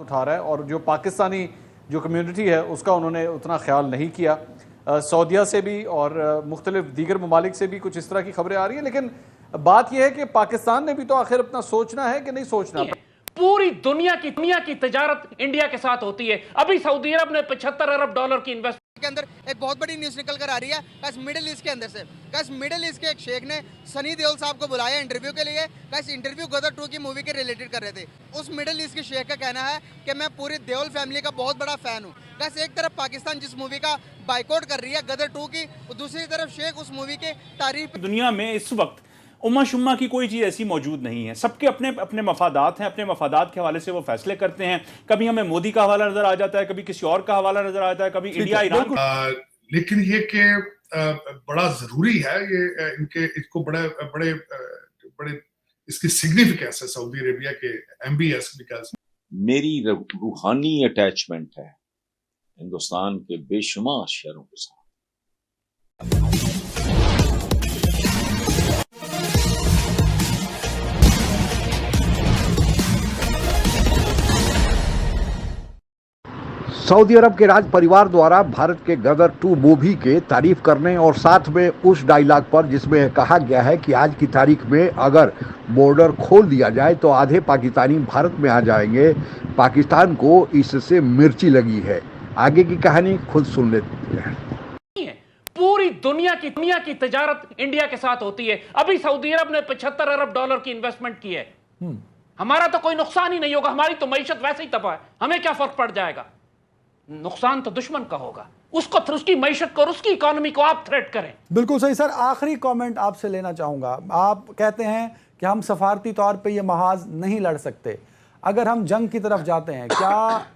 उठा रहा है और जो पाकिस्तानी जो कम्युनिटी है उसका उन्होंने उतना ख्याल नहीं किया। सऊदीया से भी और मुख्तलिफ दीगर ममालिक से भी कुछ इस तरह की खबरें आ रही हैं, लेकिन बात यह है कि पाकिस्तान ने भी तो आखिर अपना सोचना है कि नहीं सोचना। पूरी दुनिया की तजारत इंडिया के साथ होती है। अभी सऊदी अरब ने $75 अरब की इन्वेस्ट के अंदर एक बहुत बड़ी न्यूज़ निकल कर आ रही है कैस मिडिल ईस्ट के अंदर से। कैस मिडिल ईस्ट के एक शेख ने सनी देओल साहब को बुलाया इंटरव्यू के लिए। कैस इंटरव्यू गदर 2 की मूवी के रिलेटेड कर रहे थे। उस मिडिल ईस्ट के शेख का कहना है कि मैं पूरी देओल फैमिली का बहुत बड़ा फैन हूँ। कैस एक तरफ पाकिस्तान जिस मूवी का बाइकआउट कर रही है गदर 2 की, दूसरी तरफ शेख उस मूवी के तारीफ। दुनिया में इस वक्त उम्मा शुम्मा की कोई चीज़ ऐसी मौजूद नहीं है। सबके अपने अपने मफादात हैं, अपने मफादात के हवाले से वो फैसले करते हैं। कभी हमें मोदी का हवाला नजर आ जाता है, कभी किसी और का हवाला नजर आ जाता है, कभी इंडिया ईरान। लेकिन ये कि बड़ा जरूरी है ये इनके इसको बड़े बड़े बड़े इसकी सिग्निफिकेंस है सऊदी अरेबिया के एमबीएस। बिकॉज मेरी रूहानी अटैचमेंट है हिंदुस्तान के बेशुमार शहरों के साथ। सऊदी अरब के राज परिवार द्वारा भारत के गदर 2 मूवी के तारीफ करने और साथ में उस डायलॉग पर जिसमें कहा गया है कि आज की तारीख में अगर बॉर्डर खोल दिया जाए तो आधे पाकिस्तानी भारत में आ जाएंगे, पाकिस्तान को इससे मिर्ची लगी है। आगे की कहानी खुद सुन लेते हैं। पूरी दुनिया की तजारत इंडिया के साथ होती है। अभी सऊदी अरब ने $75 अरब की इन्वेस्टमेंट की है। हमारा तो कोई नुकसान ही नहीं होगा, हमारी तो मईशत वैसे ही तबाह है, हमें क्या फर्क पड़ जाएगा। नुकसान तो दुश्मन का होगा, उसको उसकी मईशत को और उसकी इकोनॉमी को आप थ्रेट करें। बिल्कुल सही सर। आखिरी कमेंट आपसे लेना चाहूँगा। आप कहते हैं कि हम सफारती तौर पे ये महाज नहीं लड़ सकते। अगर हम जंग की तरफ जाते हैं, क्या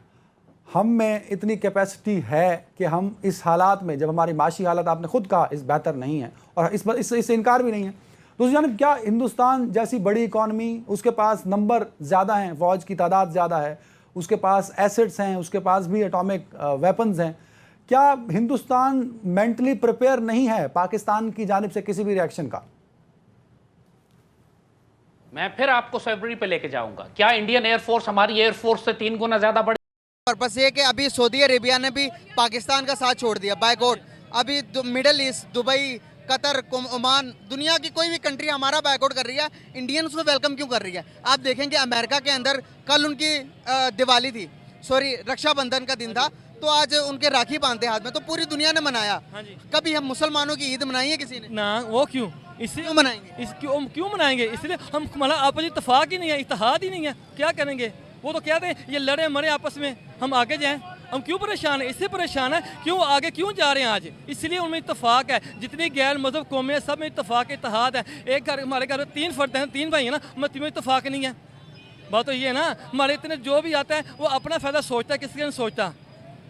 हम में इतनी कैपेसिटी है कि हम इस हालात में, जब हमारी माशी हालत आपने खुद कहा इस बेहतर नहीं है और इससे इनकार भी नहीं है, दूसरी जानब क्या हिंदुस्तान जैसी बड़ी इकॉनमी, उसके पास नंबर ज़्यादा हैं, फ़ौज की तादाद ज़्यादा है, उसके पास एसेट्स हैं, उसके पास भी एटॉमिक वेपन्स हैं, क्या हिंदुस्तान मेंटली प्रिपेयर नहीं है पाकिस्तान की जानिब से किसी भी रिएक्शन का? मैं फिर आपको सेवरी पे लेके जाऊंगा। क्या इंडियन एयरफोर्स हमारी एयरफोर्स से 3 गुना ज्यादा बड़ी? पर्पस ये कि अभी सऊदी अरेबिया ने भी पाकिस्तान का साथ छोड़ दिया बाइकआउट। अभी middle east, Dubai, Qatar, Oman, दुनिया की कोई भी कंट्री हमारा बाइकआउट कर रही है, इंडियन उसको वेलकम क्यों कर रही है? आप देखेंगे अमेरिका के अंदर कल उनकी दिवाली थी, सॉरी रक्षाबंधन का दिन था, तो आज उनके राखी बांधते हाथ में, तो पूरी दुनिया ने मनाया। कभी हम मुसलमानों की ईद मनाई है किसी ने? ना, वो क्यों? इसलिए क्यों मनाएंगे? क्यों मनाएंगे? इसलिए हम हमारा आपस में इत्तेफाक ही नहीं है, इत्तेहाद ही नहीं है, क्या करेंगे? वो तो कहते हैं ये लड़े मरे आपस में, हम आगे जाएं। हम क्यों परेशान है? इससे परेशान है क्यों, आगे क्यों जा रहे हैं आज? इसलिए उनमें इत्तेफाक है। जितनी गैर मजहब कौमें हैं सब में इत्तेफाक इत्तेहाद है। एक घर, हमारे घर में 3 फर्द हैं, 3 भाई हैं ना, मत में इत्तेफाक नहीं है। बात तो ये है ना, हमारे इतने जो भी आता है वो अपना फ़ायदा सोचता है, किसी का नहीं सोचता।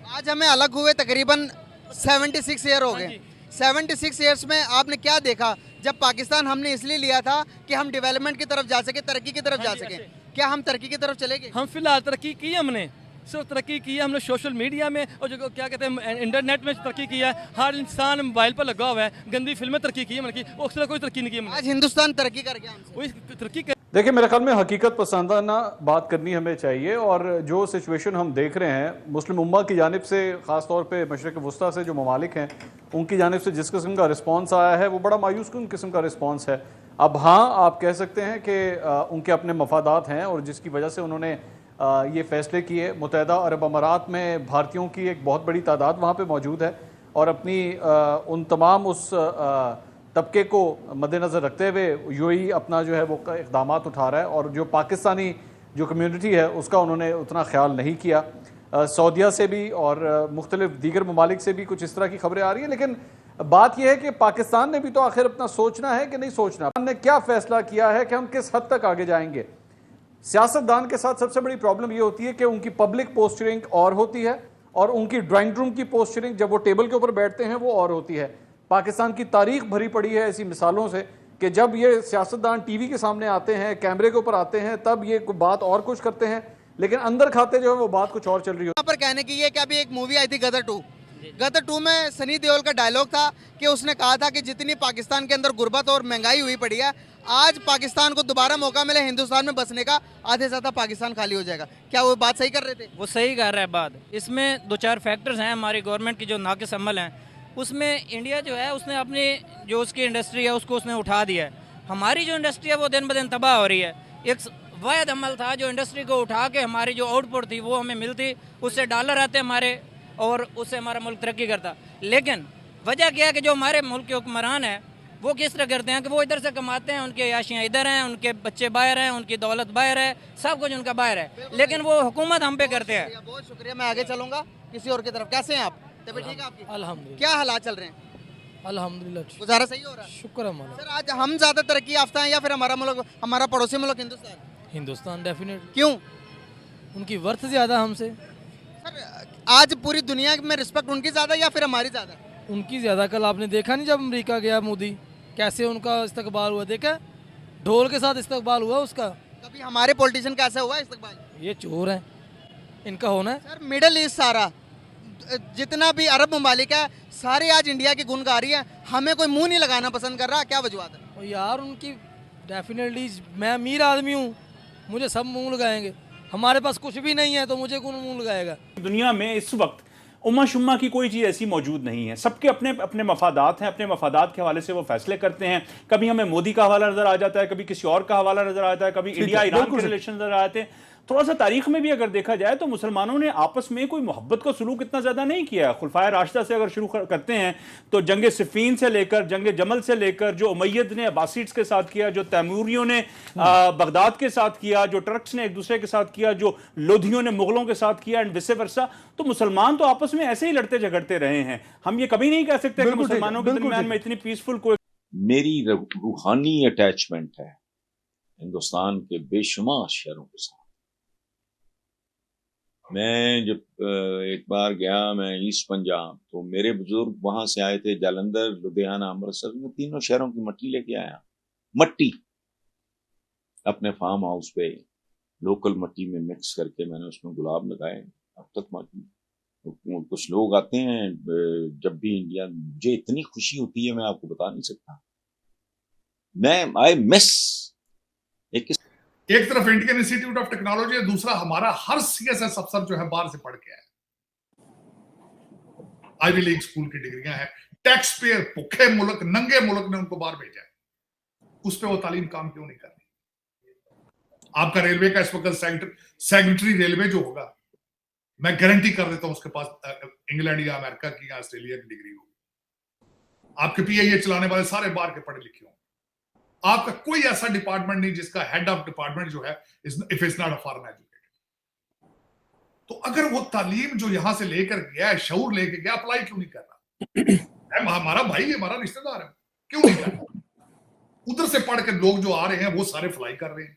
आज हमें अलग हुए तकरीबन 76 ईयर हो गए। 76 ईयर्स में आपने क्या देखा? जब पाकिस्तान हमने इसलिए लिया था कि हम डेवलपमेंट की तरफ जा सके, तरक्की की तरफ जा सके। क्या हम तरक्की की तरफ चले गए? हम फिलहाल तरक्की की है, हमने सिर्फ तरक्की की है हमने सोशल मीडिया में और जो क्या कहते हैं इंटरनेट में तरक्की की है। हर इंसान मोबाइल पर लगा हुआ है, गंदी फिल्में तरक्की की है हमने, उससे कोई तरक्की नहीं की हमने। आज हिंदुस्तान तरक्की कर गया, वही तरक्की कर। देखिए, मेरे ख्याल में हकीकत पसंदाना बात करनी हमें चाहिए और जो सिचुएशन हम देख रहे हैं मुस्लिम उम्मा की जानिब से, ख़ास तौर पे मशरिक़ वस्ता से जो ममालिक हैं उनकी जानिब से जिस किस्म का रिस्पांस आया है वो बड़ा मायूस कुन किस्म का रिस्पांस है। अब हाँ, आप कह सकते हैं कि उनके अपने मफादात हैं और जिसकी वजह से उन्होंने ये फ़ैसले किए। मुत्तहिदा अरब अमारात में भारतीयों की एक बहुत बड़ी तादाद वहाँ पे मौजूद है और अपनी उन तमाम उस तबके को मद्देनज़र रखते हुए यूएई अपना जो है वो इक़दामात उठा रहा है और जो पाकिस्तानी जो कम्युनिटी है उसका उन्होंने उतना ख्याल नहीं किया। सऊदीया से भी और मुख्तलिफ दीगर ममालिक से भी कुछ इस तरह की खबरें आ रही हैं, लेकिन बात यह है कि पाकिस्तान ने भी तो आखिर अपना सोचना है कि नहीं सोचना। ने क्या फ़ैसला किया है कि हम किस हद तक आगे जाएंगे। सियासतदान के साथ सबसे बड़ी प्रॉब्लम ये होती है कि उनकी पब्लिक पोस्चरिंग और होती है और उनकी ड्राइंग रूम की पोस्चरिंग जब वो टेबल के ऊपर बैठते हैं वो और होती है। पाकिस्तान की तारीख भरी पड़ी है ऐसी मिसालों से कि जब ये सियासतदान टीवी के सामने आते हैं, कैमरे के ऊपर आते हैं, तब ये बात और कुछ करते हैं, लेकिन अंदर खाते जो है वो बात कुछ और चल रही है। यहाँ पर कहने की ये कि अभी एक मूवी आई थी गदर 2, गदर 2 में सनी देओल का डायलॉग था कि उसने कहा था कि जितनी पाकिस्तान के अंदर गुर्बत और महंगाई हुई पड़ी है, आज पाकिस्तान को दोबारा मौका मिले हिंदुस्तान में बसने का, आधे से ज़्यादा पाकिस्तान खाली हो जाएगा। क्या वो बात सही कर रहे थे? वो सही कर रहा है बात। इसमें 2-4 फैक्टर्स हैं हमारी गवर्नमेंट की जो नाकिस अमल हैं। उसमें इंडिया जो है उसने अपनी जो उसकी इंडस्ट्री है उसको उसने उठा दिया है। हमारी जो इंडस्ट्री है वो दिन ब दिन तबाह हो रही है। एक वायद अमल था जो इंडस्ट्री को उठा के हमारी जो आउटपुट थी वो हमें मिलती, उससे डॉलर आते हमारे और उससे हमारा मुल्क तरक्की करता। लेकिन वजह क्या है कि जो हमारे मुल्क के हुक्मरान हैं वो किस तरह करते हैं कि वो इधर से कमाते हैं, उनके याशियाँ इधर हैं, उनके बच्चे बाहर हैं, उनकी दौलत बाहर है, सब कुछ उनका बाहर है, लेकिन वो हुकूमत हम पे करते हैं। बहुत शुक्रिया, मैं आगे चलूँगा किसी और की तरफ। कैसे हैं आप? तबीयत ठीक है आपकी? अल्हम्दुलिल्लाह। क्या हालात चल रहे हैं? अल्हम्दुलिल्लाह, गुजारा सही हो रहा है? शुक्र है मौला। सर आज हम ज़्यादा तरक्की याफ्ता हैं या फिर हमारा मुल्क, हमारा पड़ोसी मुल्क हिंदुस्तान? हिंदुस्तान डेफिनेट। क्यों? उनकी वर्थ ज़्यादा हमसे। सर आज पूरी दुनिया में रिस्पेक्ट उनकी ज़्यादा या फिर हमारी ज़्यादा? उनकी ज़्यादा। कल आपने देखा नहीं जब अमेरिका गया मोदी, कैसे उनका इस्तकबाल हुआ, देखा ढोल के साथ इस्तकबाल हुआ उसका। कभी हमारे पॉलिटिशियन का ऐसा हुआ है इस्तकबाल? ये चोर हैं, इनका होना है। सर मिडिल ईस्ट सारा जितना भी अरब ममालिक है सारे आज इंडिया की गुण गा रही है, हमें कोई मुंह नहीं लगाना पसंद कर रहा, क्या वजूहत है? और यार उनकी डेफिनेटली, मैं अमीर आदमी हूँ, मुझे सब मुंह लगाएंगे। हमारे पास कुछ भी नहीं है तो मुझे कौन मुंह लगाएगा? दुनिया में इस वक्त उम्मा शुम्मा की कोई चीज़ ऐसी मौजूद नहीं है। सबके अपने अपने मफादात हैं, अपने मफादात के हवाले से वो फैसले करते हैं। कभी हमें मोदी का हवाला नजर आ जाता है, कभी किसी और का हवाला नजर आता है, कभी इंडिया ईरान के रिलेशन नजर आते हैं। थोड़ा सा तारीख में भी अगर देखा जाए तो मुसलमानों ने आपस में कोई मोहब्बत का सलूक इतना ज़्यादा नहीं किया। खुलफाए राशिदा से अगर शुरू करते हैं तो जंग सिफ़ीन से लेकर, जंग जमल से लेकर, जो उमैयद ने अब्बासीड्स के साथ किया, जो तैमूरियों ने बगदाद के साथ किया, जो टर्क्स ने एक दूसरे के साथ किया, जो लोधियों ने मुगलों के साथ किया एंड विसे वर्सा, तो मुसलमान तो आपस में ऐसे ही लड़ते झगड़ते रहे हैं। हम ये कभी नहीं कह सकते कि मुसलमानों के दरमियान में इतनी पीसफुल कोई। मेरी रूहानी अटैचमेंट है हिंदुस्तान के बेशुमार शहरों के साथ। मैं जब एक बार गया मैं ईस्ट पंजाब, तो मेरे बुजुर्ग वहां से आए थे, जालंधर, लुधियाना, अमृतसर में, तीनों शहरों की मट्टी लेके आया। मट्टी अपने फार्म हाउस पे लोकल मट्टी में मिक्स करके मैंने उसमें गुलाब लगाए। अब तक कुछ लोग आते हैं जब भी इंडिया, मुझे इतनी खुशी होती है मैं आपको बता नहीं सकता। मैं आई मिस एक तरफ इंडियन इंस्टीट्यूट ऑफ टेक्नोलॉजी है, दूसरा हमारा हर सीएसएस अफसर जो है बाहर से पढ़ के आया, आईवी लीग स्कूल की डिग्रियां हैं। टैक्स पेयर भूखे मुल्क, नंगे मुल्क ने उनको बाहर भेजा है, उस पर वो तालीम काम क्यों नहीं कर रही? आपका रेलवे का इस वक्त सेक्रेटरी रेलवे जो होगा, मैं गारंटी कर देता हूं उसके पास इंग्लैंड या अमेरिका की या ऑस्ट्रेलिया की डिग्री होगी। आपके पीआईए चलाने वाले सारे बाहर के पढ़े लिखे हों। आपका कोई ऐसा डिपार्टमेंट नहीं जिसका हेड ऑफ डिपार्टमेंट जो है if is not a foreign educated. तो अगर वो तालीम जो यहां से लेकर गया है, शऊर लेके गया, अप्लाई क्यों नहीं कर रहा? हमारा भाई है, हमारा रिश्तेदार है, क्यों नहीं कर रहा? उधर से पढ़ के लोग जो आ रहे हैं वो सारे फ्लाई कर रहे हैं,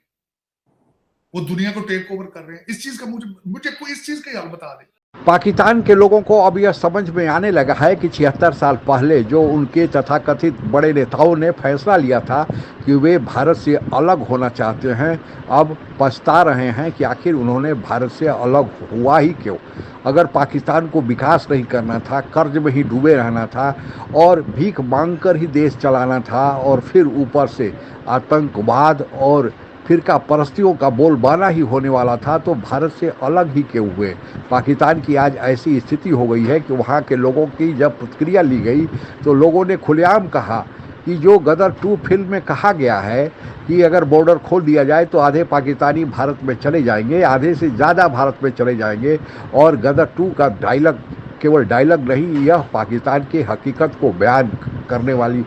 वो दुनिया को टेक ओवर कर रहे हैं। इस चीज का मुझे कोई इस चीज का हाल बता दे। पाकिस्तान के लोगों को अब यह समझ में आने लगा है कि 76 साल पहले जो उनके तथाकथित बड़े नेताओं ने फैसला लिया था कि वे भारत से अलग होना चाहते हैं, अब पछता रहे हैं कि आखिर उन्होंने भारत से अलग हुआ ही क्यों। अगर पाकिस्तान को विकास नहीं करना था, कर्ज में ही डूबे रहना था और भीख मांगकर ही देश चलाना था और फिर ऊपर से आतंकवाद और फिरका परस्तियों का बोलबाला ही होने वाला था, तो भारत से अलग ही क्यों हुए। पाकिस्तान की आज ऐसी स्थिति हो गई है कि वहाँ के लोगों की जब प्रतिक्रिया ली गई तो लोगों ने खुलेआम कहा कि जो गदर 2 फिल्म में कहा गया है कि अगर बॉर्डर खोल दिया जाए तो आधे पाकिस्तानी भारत में चले जाएंगे, आधे से ज़्यादा भारत में चले जाएंगे, और गदर 2 का डायलॉग केवल डायलॉग नहीं, यह पाकिस्तान की हकीकत को बयान करने वाली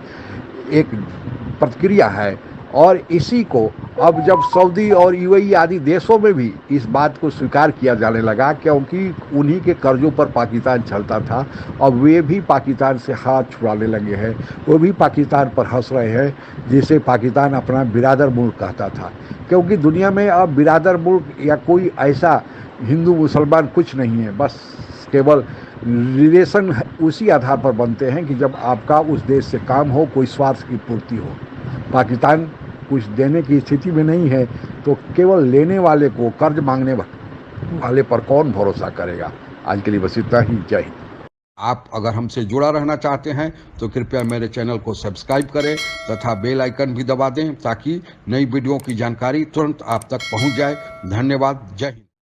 एक प्रतिक्रिया है। और इसी को अब जब सऊदी और यूएई आदि देशों में भी इस बात को स्वीकार किया जाने लगा, क्योंकि उन्हीं के कर्जों पर पाकिस्तान चलता था, अब वे भी पाकिस्तान से हाथ छुड़ाने लगे हैं, वो भी पाकिस्तान पर हंस रहे हैं, जिसे पाकिस्तान अपना बिरादर मुल्क कहता था। क्योंकि दुनिया में अब बिरादर मुल्क या कोई ऐसा हिंदू मुसलमान कुछ नहीं है, बस केवल रिलेशन उसी आधार पर बनते हैं कि जब आपका उस देश से काम हो, कोई स्वार्थ की पूर्ति हो। पाकिस्तान कुछ देने की स्थिति में नहीं है, तो केवल लेने वाले को, कर्ज मांगने वाले पर कौन भरोसा करेगा। आज के लिए बस इतना ही। जय हिंद। आप अगर हमसे जुड़ा रहना चाहते हैं तो कृपया मेरे चैनल को सब्सक्राइब करें तथा बेल आइकन भी दबा दें ताकि नई वीडियो की जानकारी तुरंत आप तक पहुंच जाए। धन्यवाद। जय हिंद।